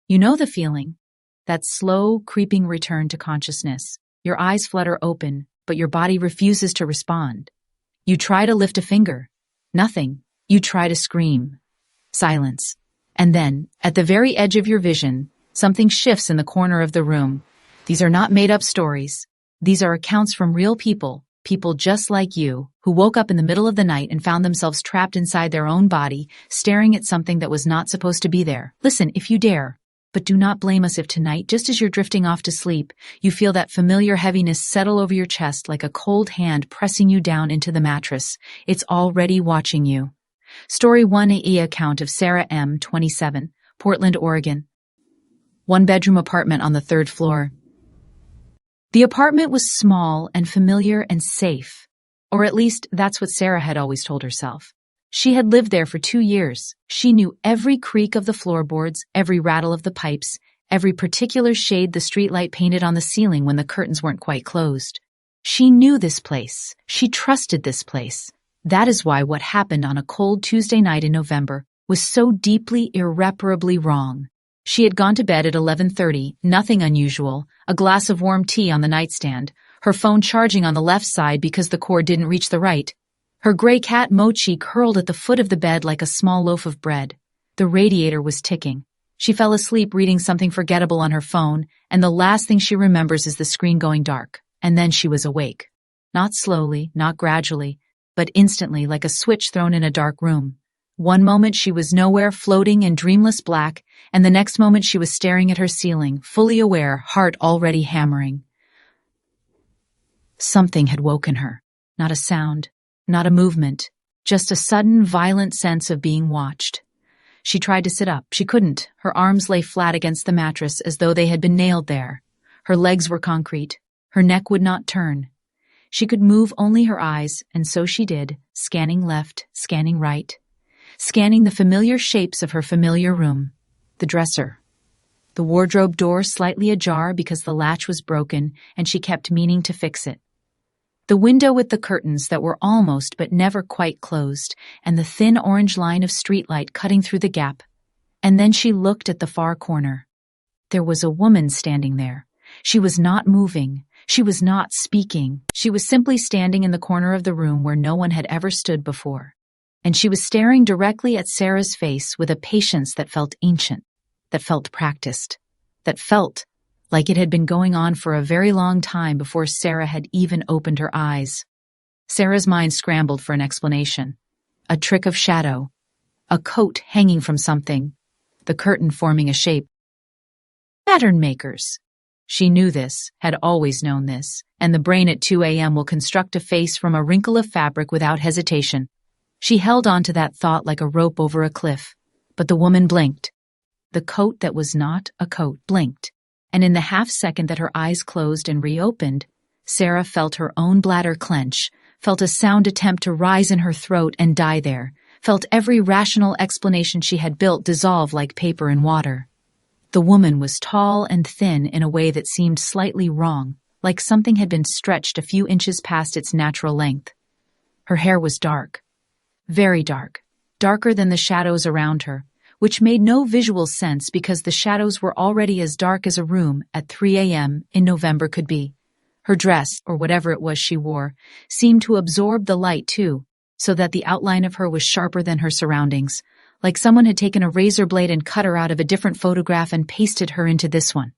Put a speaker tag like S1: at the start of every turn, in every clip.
S1: You know the feeling, that slow, creeping return to consciousness. Your eyes flutter open, but your body refuses to respond. You try to lift a finger. Nothing. You try to scream. Silence. And then, at the very edge of your vision, something shifts in the corner of the room. These are not made-up stories. These are accounts from real people, people just like you, who woke up in the middle of the night and found themselves trapped inside their own body, staring at something that was not supposed to be there. Listen, if you dare. But do not blame us if tonight, just as you're drifting off to sleep, you feel that familiar heaviness settle over your chest like a cold hand pressing you down into the mattress. It's already watching you. Story 1A account of Sarah M., 27, Portland, Oregon. One-bedroom apartment on the 3rd floor. The apartment was small and familiar and safe. Or at least that's what Sarah had always told herself. She had lived there for 2 years. She knew every creak of the floorboards, every rattle of the pipes, every particular shade the streetlight painted on the ceiling when the curtains weren't quite closed. She knew this place. She trusted this place. That is why what happened on a cold Tuesday night in November was so deeply, irreparably wrong. She had gone to bed at 11:30, nothing unusual, a glass of warm tea on the nightstand, her phone charging on the left side because the cord didn't reach the right. Her gray cat Mochi curled at the foot of the bed like a small loaf of bread. The radiator was ticking. She fell asleep reading something forgettable on her phone, and the last thing she remembers is the screen going dark. And then she was awake. Not slowly, not gradually, but instantly like a switch thrown in a dark room. One moment she was nowhere, floating in dreamless black, and the next moment she was staring at her ceiling, fully aware, heart already hammering. Something had woken her. Not a sound. Not a movement, just a sudden, violent sense of being watched. She tried to sit up. She couldn't. Her arms lay flat against the mattress as though they had been nailed there. Her legs were concrete. Her neck would not turn. She could move only her eyes, and so she did, scanning left, scanning right, scanning the familiar shapes of her familiar room. The dresser. The wardrobe door slightly ajar because the latch was broken, and she kept meaning to fix it. The window with the curtains that were almost but never quite closed, and the thin orange line of streetlight cutting through the gap. And then she looked at the far corner. There was a woman standing there. She was not moving. She was not speaking. She was simply standing in the corner of the room where no one had ever stood before. And she was staring directly at Sarah's face with a patience that felt ancient, that felt practiced, that felt like it had been going on for a very long time before Sarah had even opened her eyes. Sarah's mind scrambled for an explanation. A trick of shadow. A coat hanging from something. The curtain forming a shape. Pattern makers. She knew this, had always known this, and the brain at 2 a.m. will construct a face from a wrinkle of fabric without hesitation. She held on to that thought like a rope over a cliff. But the woman blinked. The coat that was not a coat blinked. And in the half-second that her eyes closed and reopened, Sarah felt her own bladder clench, felt a sound attempt to rise in her throat and die there, felt every rational explanation she had built dissolve like paper in water. The woman was tall and thin in a way that seemed slightly wrong, like something had been stretched a few inches past its natural length. Her hair was dark, very dark, darker than the shadows around her, which made no visual sense because the shadows were already as dark as a room at 3 a.m. in November could be. Her dress, or whatever it was she wore, seemed to absorb the light too, so that the outline of her was sharper than her surroundings, like someone had taken a razor blade and cut her out of a different photograph and pasted her into this one.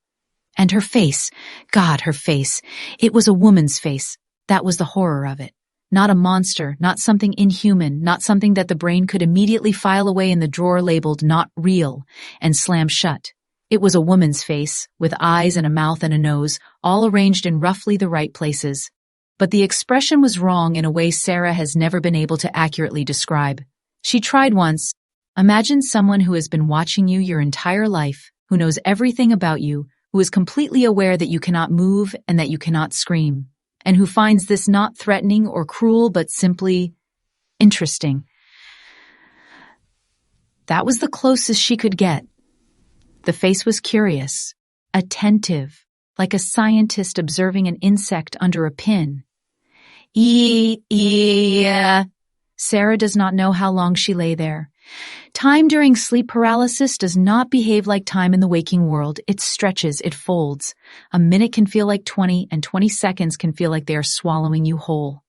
S1: And her face, God, her face, it was a woman's face. That was the horror of it. Not a monster, not something inhuman, not something that the brain could immediately file away in the drawer labeled "not real" and slam shut. It was a woman's face, with eyes and a mouth and a nose, all arranged in roughly the right places. But the expression was wrong in a way Sarah has never been able to accurately describe. She tried once. Imagine someone who has been watching you your entire life, who knows everything about you, who is completely aware that you cannot move and that you cannot scream, and who finds this not threatening or cruel but simply interesting. That was the closest she could get. The face was curious, attentive, like a scientist observing an insect under a pin. Sarah does not know how long she lay there. Time during sleep paralysis does not behave like time in the waking world. It stretches, it folds. A minute can feel like 20, and 20 seconds can feel like they are swallowing you whole.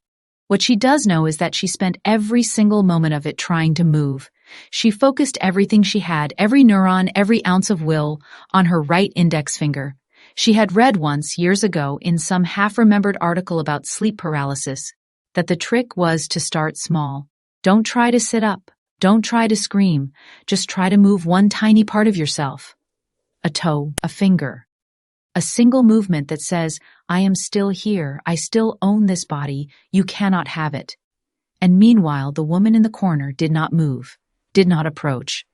S1: What she does know is that she spent every single moment of it trying to move. She focused everything she had, every neuron, every ounce of will, on her right index finger. She had read once, years ago, in some half-remembered article about sleep paralysis, that the trick was to start small. Don't try to sit up. Don't try to scream. Just try to move one tiny part of yourself. A toe, a finger. A single movement that says, I am still here. I still own this body. You cannot have it. And meanwhile, the woman in the corner did not move, did not approach,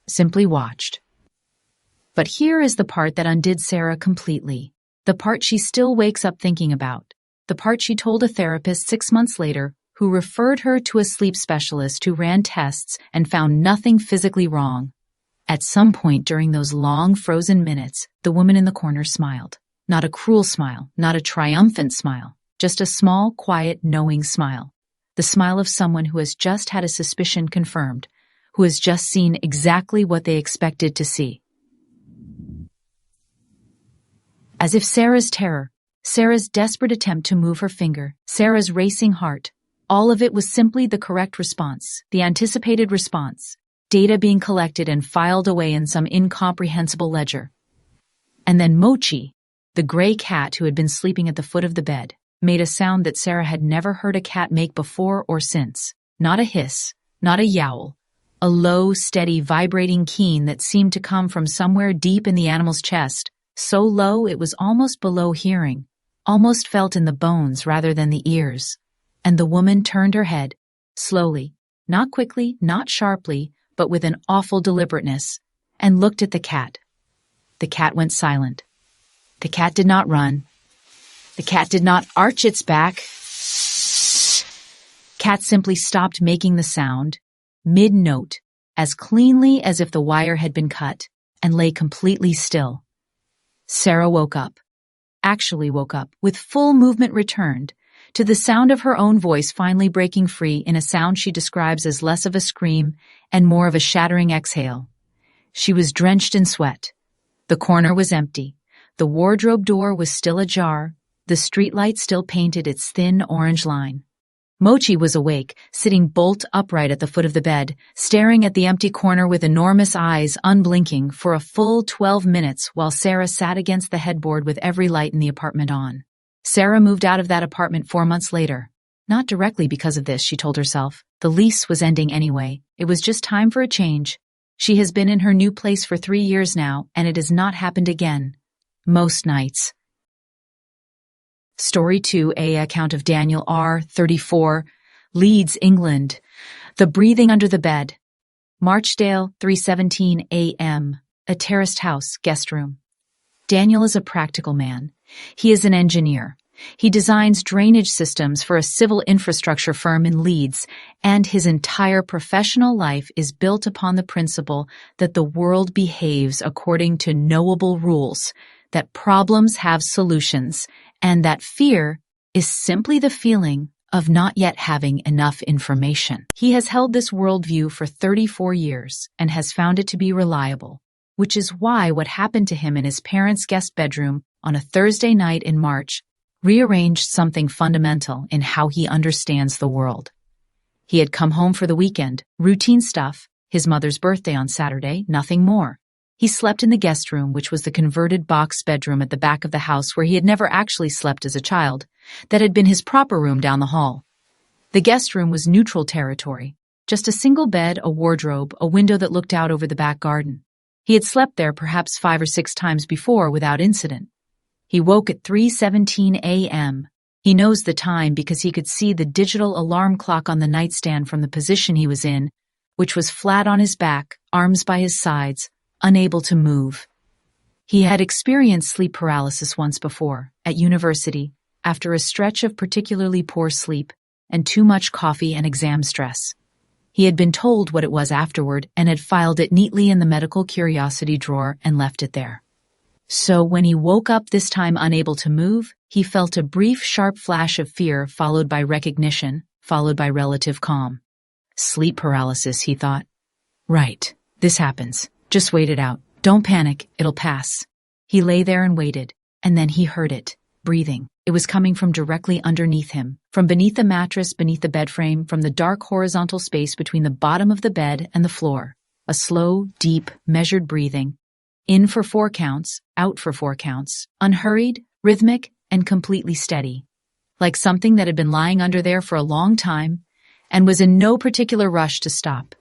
S1: simply watched. But here is the part that undid Sarah completely. The part she still wakes up thinking about. The part she told a therapist 6 months later, who referred her to a sleep specialist who ran tests and found nothing physically wrong. At some point during those long frozen minutes, the woman in the corner smiled. Not a cruel smile, not a triumphant smile, just a small, quiet, knowing smile. The smile of someone who has just had a suspicion confirmed, who has just seen exactly what they expected to see. As if Sarah's terror, Sarah's desperate attempt to move her finger, Sarah's racing heart, all of it was simply the correct response, the anticipated response, data being collected and filed away in some incomprehensible ledger. And then Mochi, the gray cat who had been sleeping at the foot of the bed, made a sound that Sarah had never heard a cat make before or since. Not a hiss, not a yowl, a low, steady, vibrating keen that seemed to come from somewhere deep in the animal's chest, so low it was almost below hearing, almost felt in the bones rather than the ears. And the woman turned her head, slowly, not quickly, not sharply, but with an awful deliberateness, and looked at the cat. The cat went silent. The cat did not run. The cat did not arch its back. Cat simply stopped making the sound, mid-note, as cleanly as if the wire had been cut, and lay completely still. Sarah woke up. Actually woke up, with full movement returned, to the sound of her own voice finally breaking free in a sound she describes as less of a scream and more of a shattering exhale. She was drenched in sweat. The corner was empty. The wardrobe door was still ajar. The streetlight still painted its thin orange line. Mochi was awake, sitting bolt upright at the foot of the bed, staring at the empty corner with enormous eyes, unblinking, for a full 12 minutes while Sarah sat against the headboard with every light in the apartment on. Sarah moved out of that apartment 4 months later. Not directly because of this, she told herself. The lease was ending anyway. It was just time for a change. She has been in her new place for 3 years now, and it has not happened again. Most nights. Story 2, a account of Daniel R., 34, Leeds, England. The breathing under the bed. Marchdale, 3:17 a.m. A terraced house, guest room. Daniel is a practical man. He is an engineer. He designs drainage systems for a civil infrastructure firm in Leeds, and his entire professional life is built upon the principle that the world behaves according to knowable rules, that problems have solutions, and that fear is simply the feeling of not yet having enough information. He has held this worldview for 34 years and has found it to be reliable, which is why what happened to him in his parents' guest bedroom on a Thursday night in March rearranged something fundamental in how he understands the world. He had come home for the weekend, routine stuff, his mother's birthday on Saturday, nothing more. He slept in the guest room, which was the converted box bedroom at the back of the house where he had never actually slept as a child, that had been his proper room down the hall. The guest room was neutral territory, just a single bed, a wardrobe, a window that looked out over the back garden. He had slept there perhaps 5 or 6 times before without incident. He woke at 3:17 a.m. He knows the time because he could see the digital alarm clock on the nightstand from the position he was in, which was flat on his back, arms by his sides, unable to move. He had experienced sleep paralysis once before, at university, after a stretch of particularly poor sleep and too much coffee and exam stress. He had been told what it was afterward and had filed it neatly in the medical curiosity drawer and left it there. So when he woke up this time unable to move, he felt a brief, sharp flash of fear followed by recognition, followed by relative calm. Sleep paralysis, he thought. Right. This happens. Just wait it out. Don't panic. It'll pass. He lay there and waited, and then he heard it. Breathing. It was coming from directly underneath him, from beneath the mattress, beneath the bed frame, from the dark horizontal space between the bottom of the bed and the floor. A slow, deep, measured breathing. In for 4 counts, out for 4 counts, unhurried, rhythmic, and completely steady. Like something that had been lying under there for a long time and was in no particular rush to stop.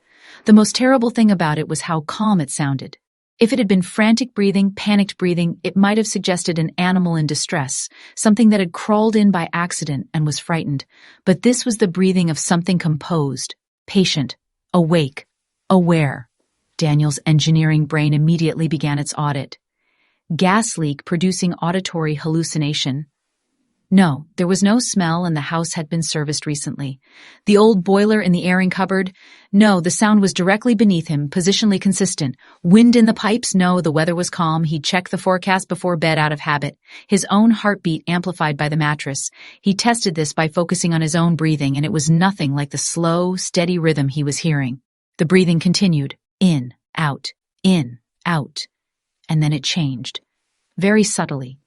S1: The most terrible thing about it was how calm it sounded. If it had been frantic breathing, panicked breathing, it might have suggested an animal in distress, something that had crawled in by accident and was frightened. But this was the breathing of something composed, patient, awake, aware. Daniel's engineering brain immediately began its audit. Gas leak producing auditory hallucination. No, there was no smell and the house had been serviced recently. The old boiler in the airing cupboard? No, the sound was directly beneath him, positionally consistent. Wind in the pipes? No, the weather was calm. He'd checked the forecast before bed out of habit. His own heartbeat amplified by the mattress. He tested this by focusing on his own breathing, and it was nothing like the slow, steady rhythm he was hearing. The breathing continued. In, out, and then it changed. Very subtly.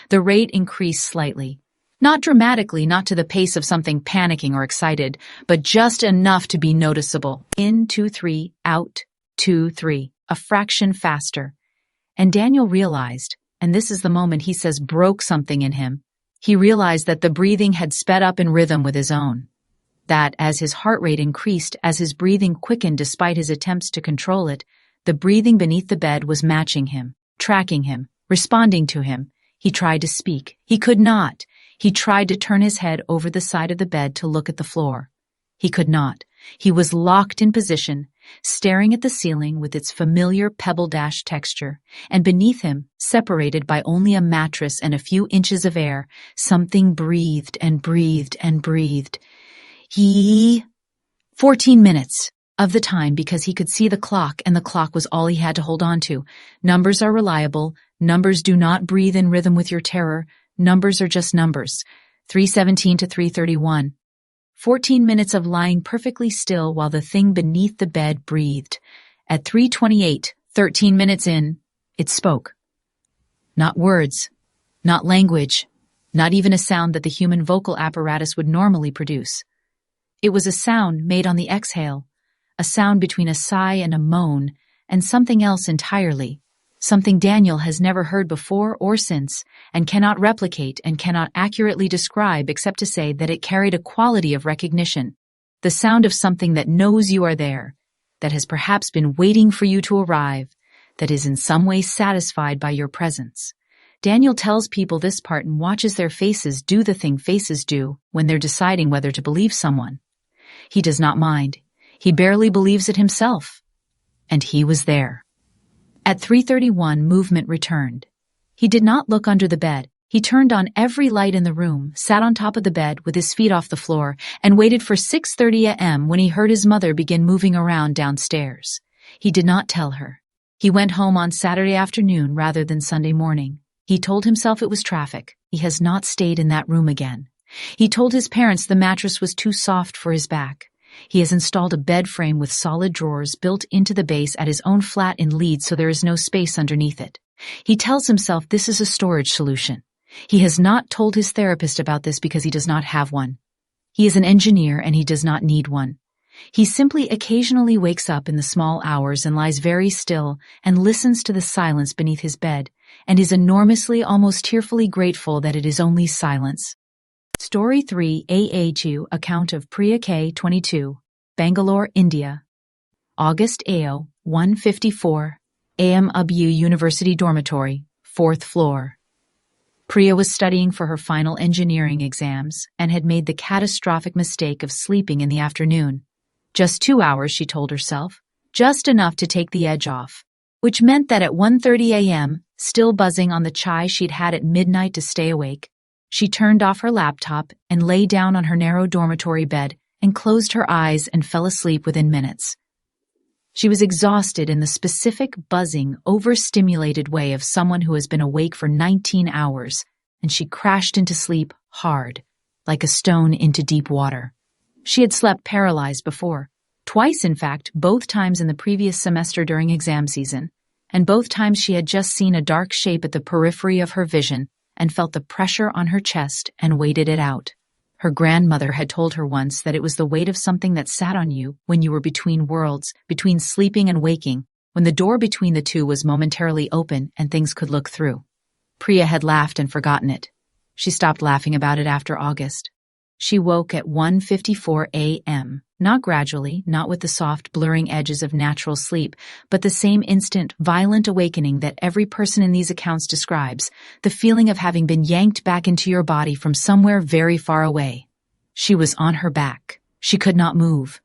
S1: The rate increased slightly. Not dramatically, not to the pace of something panicking or excited, but just enough to be noticeable. In, 2, 3, out, 2, 3, a fraction faster. And Daniel realized, and this is the moment he says broke something in him, he realized that the breathing had sped up in rhythm with his own. That as his heart rate increased, as his breathing quickened despite his attempts to control it, the breathing beneath the bed was matching him, tracking him, responding to him. He tried to speak. He could not. He tried to turn his head over the side of the bed to look at the floor. He could not. He was locked in position, staring at the ceiling with its familiar pebble-dash texture, and beneath him, separated by only a mattress and a few inches of air, something breathed and breathed and breathed. 14 minutes of the time, because he could see the clock, and the clock was all he had to hold on to. Numbers are reliable. Numbers do not breathe in rhythm with your terror. Numbers are just numbers. 3:17 to 3:31. 14 minutes of lying perfectly still while the thing beneath the bed breathed. At 3:28, 13 minutes in, it spoke. Not words, not language, not even a sound that the human vocal apparatus would normally produce. It was a sound made on the exhale, a sound between a sigh and a moan, and something else entirely. Something Daniel has never heard before or since, and cannot replicate and cannot accurately describe except to say that it carried a quality of recognition, the sound of something that knows you are there, that has perhaps been waiting for you to arrive, that is in some way satisfied by your presence. Daniel tells people this part and watches their faces do the thing faces do when they're deciding whether to believe someone. He does not mind. He barely believes it himself. And he was there. At 3:31, movement returned. He did not look under the bed. He turned on every light in the room, sat on top of the bed with his feet off the floor, and waited for 6:30 a.m. when he heard his mother begin moving around downstairs. He did not tell her. He went home on Saturday afternoon rather than Sunday morning. He told himself it was traffic. He has not stayed in that room again. He told his parents the mattress was too soft for his back. He has installed a bed frame with solid drawers built into the base at his own flat in Leeds so there is no space underneath it. He tells himself this is a storage solution. He has not told his therapist about this because he does not have one. He is an engineer and he does not need one. He simply occasionally wakes up in the small hours and lies very still and listens to the silence beneath his bed and is enormously, almost tearfully grateful that it is only silence. Story 3 AAU Account of Priya K. 22, Bangalore, India. August AO 1:54 AM Abu University Dormitory, 4th floor. Priya was studying for her final engineering exams and had made the catastrophic mistake of sleeping in the afternoon. Just 2 hours, she told herself, just enough to take the edge off, which meant that at 1:30 a.m., still buzzing on the chai she'd had at midnight to stay awake, she turned off her laptop and lay down on her narrow dormitory bed and closed her eyes and fell asleep within minutes. She was exhausted in the specific, buzzing, overstimulated way of someone who has been awake for 19 hours, and she crashed into sleep hard, like a stone into deep water. She had slept paralyzed before. Twice, in fact, both times in the previous semester during exam season, and both times she had just seen a dark shape at the periphery of her vision and felt the pressure on her chest and waited it out. Her grandmother had told her once that it was the weight of something that sat on you when you were between worlds, between sleeping and waking, when the door between the two was momentarily open and things could look through. Priya had laughed and forgotten it. She stopped laughing about it after August. She woke at 1:54 a.m., not gradually, not with the soft, blurring edges of natural sleep, but the same instant, violent awakening that every person in these accounts describes, the feeling of having been yanked back into your body from somewhere very far away. She was on her back. She could not move.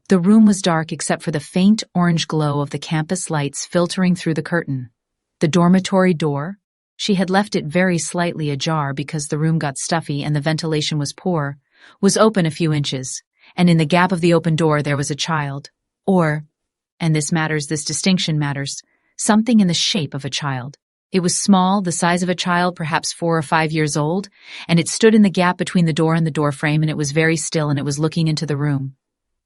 S1: The room was dark except for the faint orange glow of the campus lights filtering through the curtain. The dormitory door, she had left it very slightly ajar because the room got stuffy and the ventilation was poor, was open a few inches, and in the gap of the open door there was a child, or, and this distinction matters, something in the shape of a child. It was small, the size of a child, perhaps 4 or 5 years old, and it stood in the gap between the door and the doorframe, and it was very still, and it was looking into the room.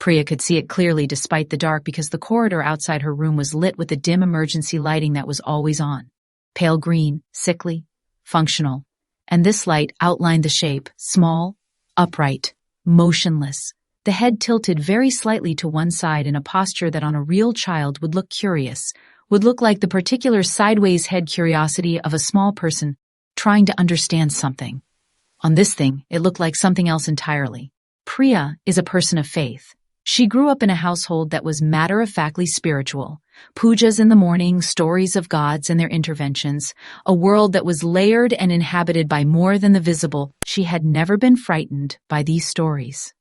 S1: Priya could see it clearly despite the dark because the corridor outside her room was lit with the dim emergency lighting that was always on. Pale green, sickly, functional, and this light outlined the shape, small, upright, motionless, the head tilted very slightly to one side in a posture that on a real child would look curious, would look like the particular sideways head curiosity of a small person trying to understand something. On this thing, it looked like something else entirely. Priya is a person of faith. She grew up in a household that was matter-of-factly spiritual. Pujas in the morning, stories of gods and their interventions, a world that was layered and inhabited by more than the visible. She had never been frightened by these stories.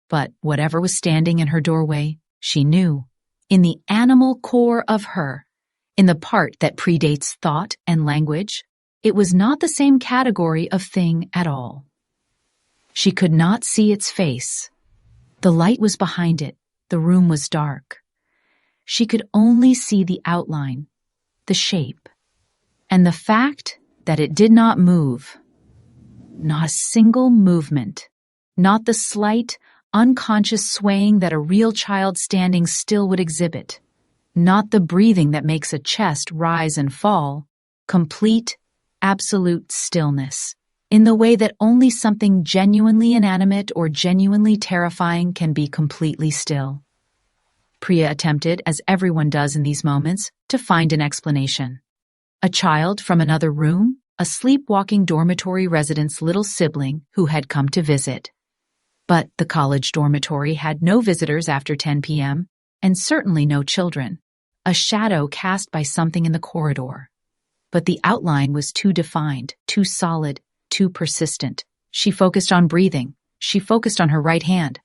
S1: But whatever was standing in her doorway, she knew. In the animal core of her, in the part that predates thought and language, it was not the same category of thing at all. She could not see its face. The light was behind it. The room was dark. She could only see the outline, the shape, and the fact that it did not move. Not a single movement, not the slight, unconscious swaying that a real child standing still would exhibit, not the breathing that makes a chest rise and fall, complete, absolute stillness, in the way that only something genuinely inanimate or genuinely terrifying can be completely still. Priya attempted, as everyone does in these moments, to find an explanation. A child from another room, a sleepwalking dormitory resident's little sibling who had come to visit. But the college dormitory had no visitors after 10 p.m., and certainly no children. A shadow cast by something in the corridor. But the outline was too defined, too solid, too persistent. She focused on breathing. She focused on her right hand.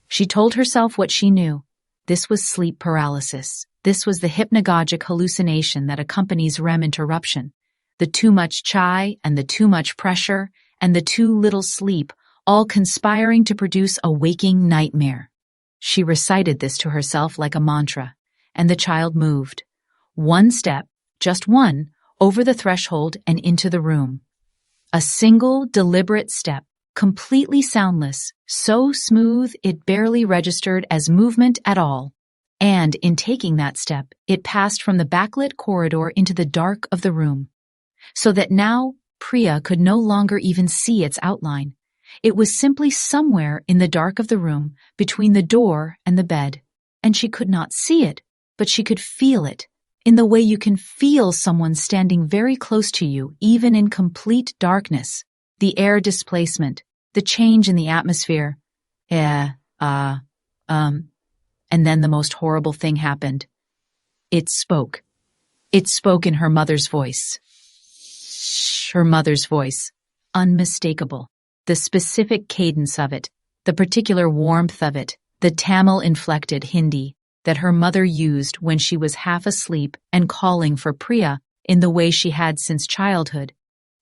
S1: She told herself what she knew. This was sleep paralysis. This was the hypnagogic hallucination that accompanies REM interruption. The too much chai and the too much pressure and the too little sleep, all conspiring to produce a waking nightmare. She recited this to herself like a mantra, and the child moved. One step, just one, over the threshold and into the room. A single, deliberate step, completely soundless, so smooth it barely registered as movement at all. And in taking that step, it passed from the backlit corridor into the dark of the room. So that now, Priya could no longer even see its outline. It was simply somewhere in the dark of the room, between the door and the bed. And she could not see it, but she could feel it. In the way you can feel someone standing very close to you, even in complete darkness. The air displacement, the change in the atmosphere. And then the most horrible thing happened. It spoke. It spoke in her mother's voice. Her mother's voice. Unmistakable. The specific cadence of it, the particular warmth of it, the Tamil-inflected Hindi that her mother used when she was half asleep and calling for Priya in the way she had since childhood.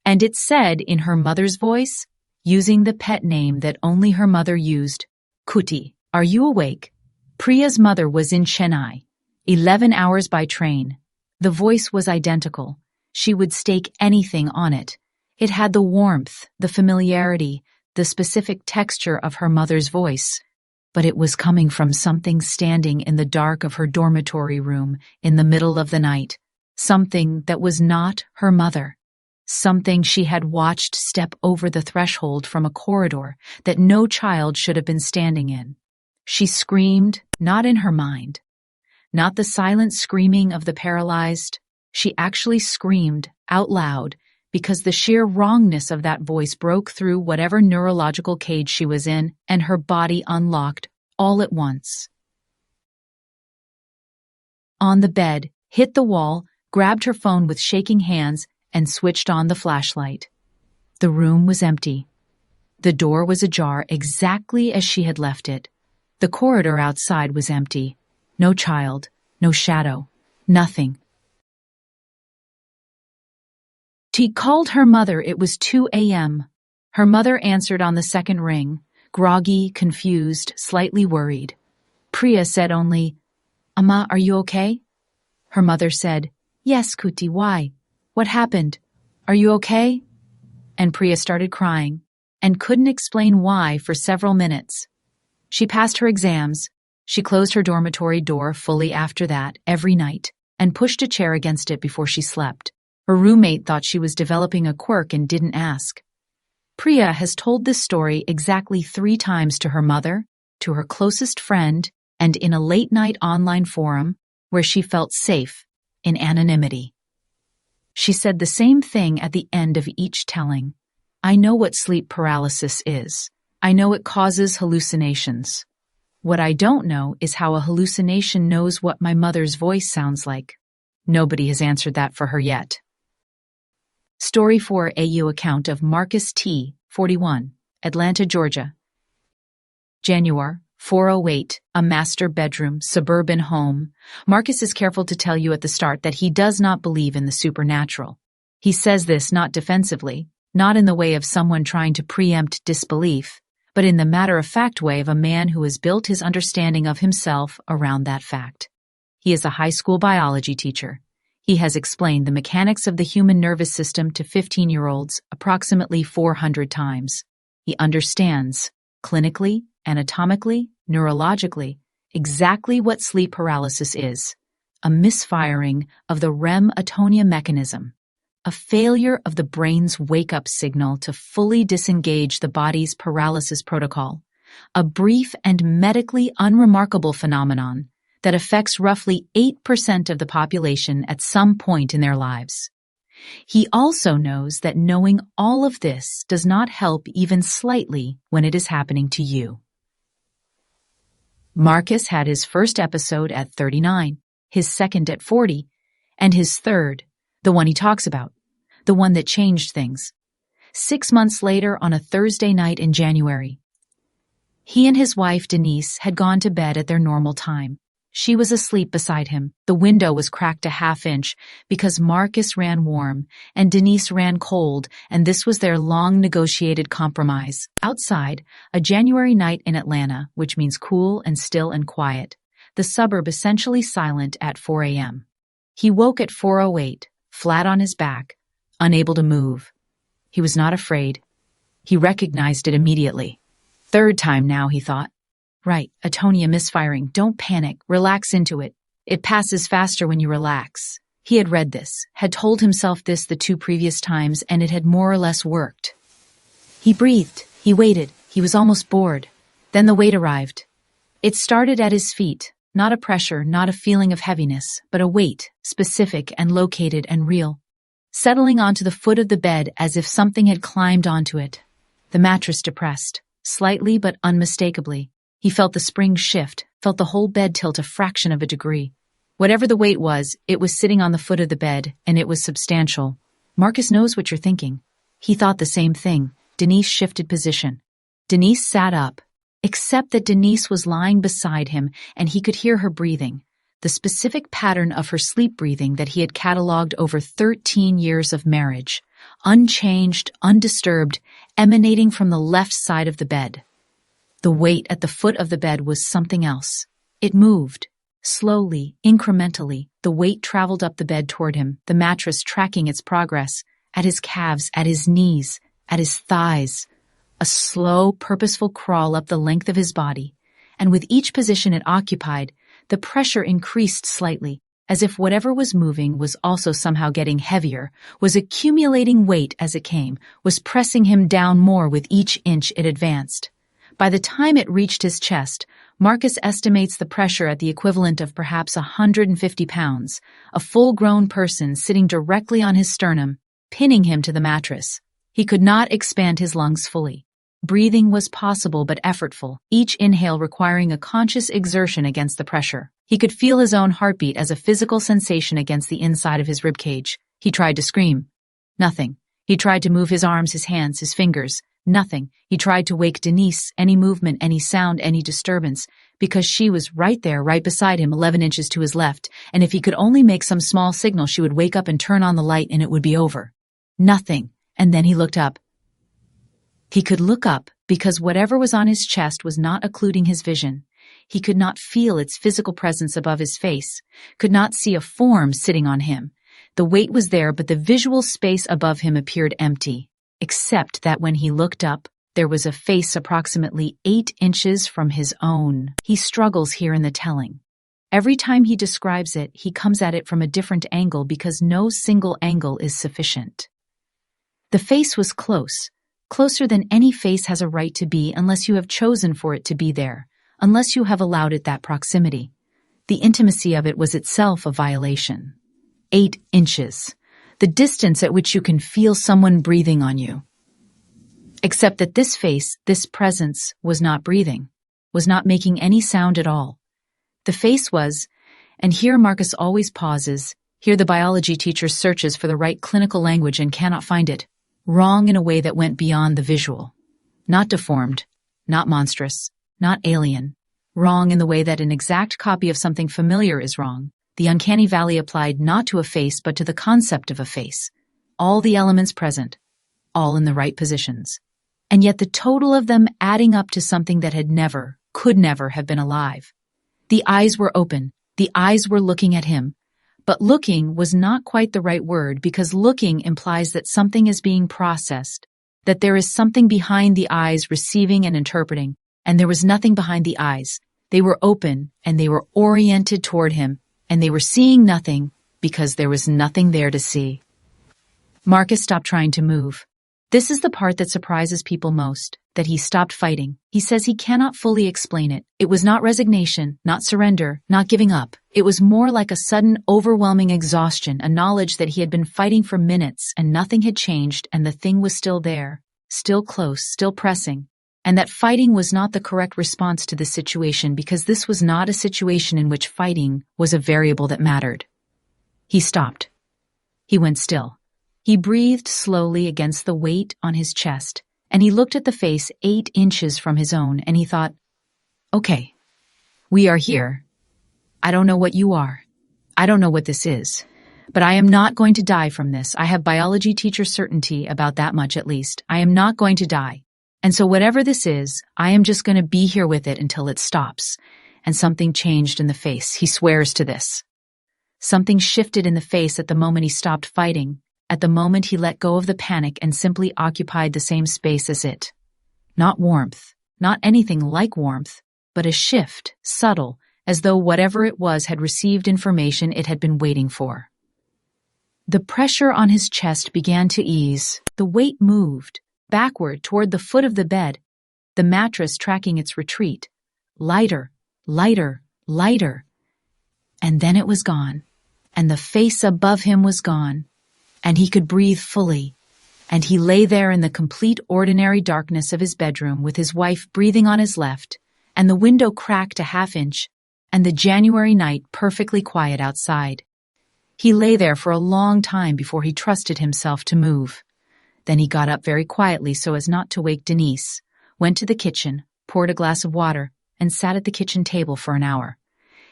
S1: And it said in her mother's voice, using the pet name that only her mother used, Kuti, are you awake? Priya's mother was in Chennai, 11 hours by train. The voice was identical. She would stake anything on it. It had the warmth, the familiarity, the specific texture of her mother's voice. but it was coming from something standing in the dark of her dormitory room in the middle of the night, something that was not her mother, something she had watched step over the threshold from a corridor that no child should have been standing in. She screamed, not in her mind, not the silent screaming of the paralyzed. She actually screamed out loud because the sheer wrongness of that voice broke through whatever neurological cage she was in, and her body unlocked all at once. On the bed, hit the wall, grabbed her phone with shaking hands, and switched on the flashlight. The room was empty. The door was ajar exactly as she had left it. The corridor outside was empty. No child, no shadow, nothing. She called her mother. It was 2 a.m. Her mother answered on the second ring, groggy, confused, slightly worried. Priya said only, "Amma, are you okay?" Her mother said, "Yes, Kuti, why? What happened? Are you okay?" And Priya started crying and couldn't explain why for several minutes. She passed her exams. She closed her dormitory door fully after that every night and pushed a chair against it before she slept. Her roommate thought she was developing a quirk and didn't ask. Priya has told this story exactly 3 times to her mother, to her closest friend, and in a late-night online forum where she felt safe in anonymity. She said the same thing at the end of each telling. "I know what sleep paralysis is. I know it causes hallucinations. What I don't know is how a hallucination knows what my mother's voice sounds like. Nobody has answered that for her yet." Story 4 AU account of Marcus T., 41, Atlanta, Georgia. January 408, a master bedroom, suburban home. Marcus is careful to tell you at the start that he does not believe in the supernatural. He says this not defensively, not in the way of someone trying to preempt disbelief, but in the matter-of-fact way of a man who has built his understanding of himself around that fact. He is a high school biology teacher. He has explained the mechanics of the human nervous system to 15-year-olds approximately 400 times. He understands, clinically, anatomically, neurologically, exactly what sleep paralysis is: a misfiring of the REM atonia mechanism, a failure of the brain's wake-up signal to fully disengage the body's paralysis protocol, a brief and medically unremarkable phenomenon that affects roughly 8% of the population at some point in their lives. He also knows that knowing all of this does not help even slightly when it is happening to you. Marcus had his first episode at 39, his second at 40, and his third, the one he talks about, the one that changed things, 6 months later on a Thursday night in January. He and his wife, Denise, had gone to bed at their normal time. She was asleep beside him. The window was cracked a half-inch because Marcus ran warm and Denise ran cold, and this was their long-negotiated compromise. Outside, a January night in Atlanta, which means cool and still and quiet, the suburb essentially silent at 4 a.m. He woke at 4:08, flat on his back, unable to move. He was not afraid. He recognized it immediately. Third time now, he thought. Right, atonia misfiring. Don't panic. Relax into it. It passes faster when you relax. He had read this, had told himself this the 2 previous times, and it had more or less worked. He breathed. He waited. He was almost bored. Then the weight arrived. It started at his feet. Not a pressure, not a feeling of heaviness, but a weight, specific and located and real, settling onto the foot of the bed as if something had climbed onto it. The mattress depressed, slightly but unmistakably. He felt the spring shift, felt the whole bed tilt a fraction of a degree. Whatever the weight was, it was sitting on the foot of the bed, and it was substantial. Marcus knows what you're thinking. He thought the same thing. Denise shifted position. Denise sat up, except that Denise was lying beside him, and he could hear her breathing, the specific pattern of her sleep breathing that he had cataloged over 13 years of marriage, unchanged, undisturbed, emanating from the left side of the bed. The weight at the foot of the bed was something else. It moved. Slowly, incrementally, the weight traveled up the bed toward him, the mattress tracking its progress, at his calves, at his knees, at his thighs. A slow, purposeful crawl up the length of his body, and with each position it occupied, the pressure increased slightly, as if whatever was moving was also somehow getting heavier, was accumulating weight as it came, was pressing him down more with each inch it advanced. By the time it reached his chest, Marcus estimates the pressure at the equivalent of perhaps 150 pounds, a full-grown person sitting directly on his sternum, pinning him to the mattress. He could not expand his lungs fully. Breathing was possible but effortful, each inhale requiring a conscious exertion against the pressure. He could feel his own heartbeat as a physical sensation against the inside of his ribcage. He tried to scream. Nothing. He tried to move his arms, his hands, his fingers. Nothing. He tried to wake Denise, any movement, any sound, any disturbance, because she was right there, right beside him, 11 inches to his left, and if he could only make some small signal, she would wake up and turn on the light and it would be over. Nothing. And then he looked up. He could look up because whatever was on his chest was not occluding his vision. He could not feel its physical presence above his face, could not see a form sitting on him. The weight was there, but the visual space above him appeared empty, except that when he looked up, there was a face approximately 8 inches from his own. He struggles here in the telling. Every time he describes it, he comes at it from a different angle because no single angle is sufficient. The face was close. Closer than any face has a right to be unless you have chosen for it to be there, unless you have allowed it that proximity. The intimacy of it was itself a violation. 8 inches. The distance at which you can feel someone breathing on you. Except that this face, this presence, was not breathing, was not making any sound at all. The face was, and here Marcus always pauses, here the biology teacher searches for the right clinical language and cannot find it. Wrong in a way that went beyond the visual. Not deformed, not monstrous, not alien. Wrong in the way that an exact copy of something familiar is wrong. The uncanny valley applied not to a face but to the concept of a face. All the elements present, all in the right positions. And yet the total of them adding up to something that had never, could never have been alive. The eyes were open, the eyes were looking at him. But looking was not quite the right word because looking implies that something is being processed, that there is something behind the eyes receiving and interpreting, and there was nothing behind the eyes. They were open and they were oriented toward him, and they were seeing nothing because there was nothing there to see. Marcus stopped trying to move. This is the part that surprises people most, that he stopped fighting. He says he cannot fully explain it. It was not resignation, not surrender, not giving up. It was more like a sudden, overwhelming exhaustion, a knowledge that he had been fighting for minutes and nothing had changed and the thing was still there, still close, still pressing, and that fighting was not the correct response to the situation because this was not a situation in which fighting was a variable that mattered. He stopped. He went still. He breathed slowly against the weight on his chest, and he looked at the face 8 inches from his own, and he thought, okay, we are here. I don't know what you are. I don't know what this is. But I am not going to die from this. I have biology teacher certainty about that much at least. I am not going to die. And so whatever this is, I am just going to be here with it until it stops. And something changed in the face. He swears to this. Something shifted in the face at the moment he stopped fighting, at the moment he let go of the panic and simply occupied the same space as it. Not warmth, not anything like warmth, but a shift, subtle, as though whatever it was had received information it had been waiting for. The pressure on his chest began to ease. The weight moved, backward toward the foot of the bed, the mattress tracking its retreat. Lighter, lighter, lighter. And then it was gone, and the face above him was gone. And he could breathe fully, and he lay there in the complete ordinary darkness of his bedroom with his wife breathing on his left, and the window cracked a half-inch, and the January night perfectly quiet outside. He lay there for a long time before he trusted himself to move. Then he got up very quietly so as not to wake Denise, went to the kitchen, poured a glass of water, and sat at the kitchen table for an hour.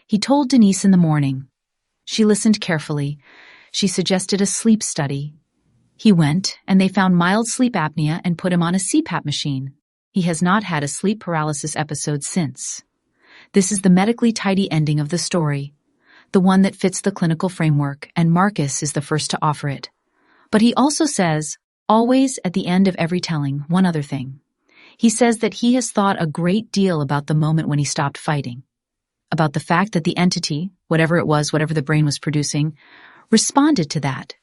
S1: He told Denise in the morning. She listened carefully. She suggested a sleep study. He went, and they found mild sleep apnea and put him on a CPAP machine. He has not had a sleep paralysis episode since. This is the medically tidy ending of the story, the one that fits the clinical framework, and Marcus is the first to offer it. But he also says, always at the end of every telling, one other thing. He says that he has thought a great deal about the moment when he stopped fighting, about the fact that the entity, whatever it was, whatever the brain was producing, responded to that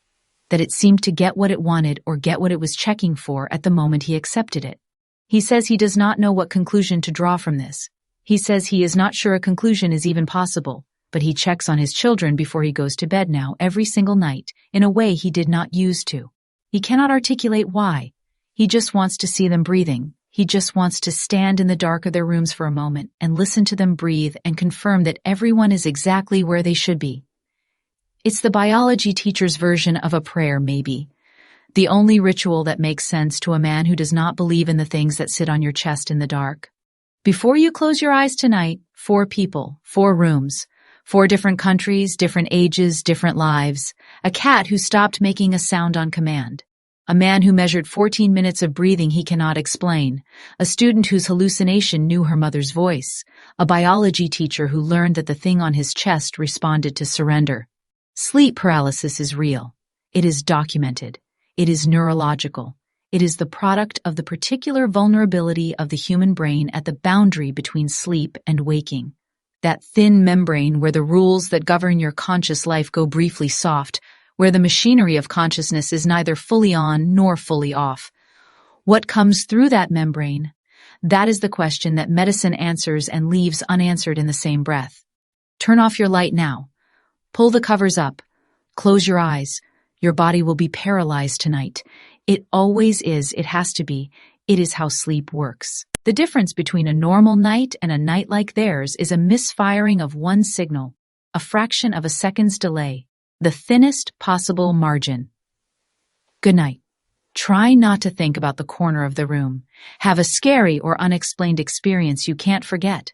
S1: it seemed to get what it wanted or get what it was checking for at the moment he accepted it. He says he does not know what conclusion to draw from this. He says he is not sure a conclusion is even possible, but he checks on his children before he goes to bed now every single night in a way he did not used to. He cannot articulate why. He just wants to see them breathing. He just wants to stand in the dark of their rooms for a moment and listen to them breathe and confirm that everyone is exactly where they should be. It's the biology teacher's version of a prayer, maybe. The only ritual that makes sense to a man who does not believe in the things that sit on your chest in the dark. Before you close your eyes tonight, 4 people, 4 rooms, 4 different countries, different ages, different lives, a cat who stopped making a sound on command, a man who measured 14 minutes of breathing he cannot explain, a student whose hallucination knew her mother's voice, a biology teacher who learned that the thing on his chest responded to surrender. Sleep paralysis is real. It is documented. It is neurological. It is the product of the particular vulnerability of the human brain at the boundary between sleep and waking. That thin membrane where the rules that govern your conscious life go briefly soft, where the machinery of consciousness is neither fully on nor fully off. What comes through that membrane? That is the question that medicine answers and leaves unanswered in the same breath. Turn off your light now. Pull the covers up. Close your eyes. Your body will be paralyzed tonight. It always is. It has to be. It is how sleep works. The difference between a normal night and a night like theirs is a misfiring of one signal, a fraction of a second's delay, the thinnest possible margin. Good night. Try not to think about the corner of the room. Have a scary or unexplained experience you can't forget.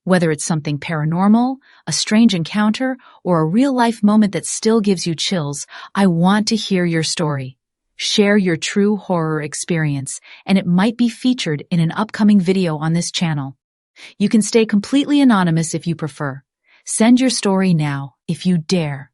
S1: Whether it's something paranormal, a strange encounter, or a real-life moment that still gives you chills, I want to hear your story. Share your true horror experience, and it might be featured in an upcoming video on this channel. You can stay completely anonymous if you prefer. Send your story now, if you dare.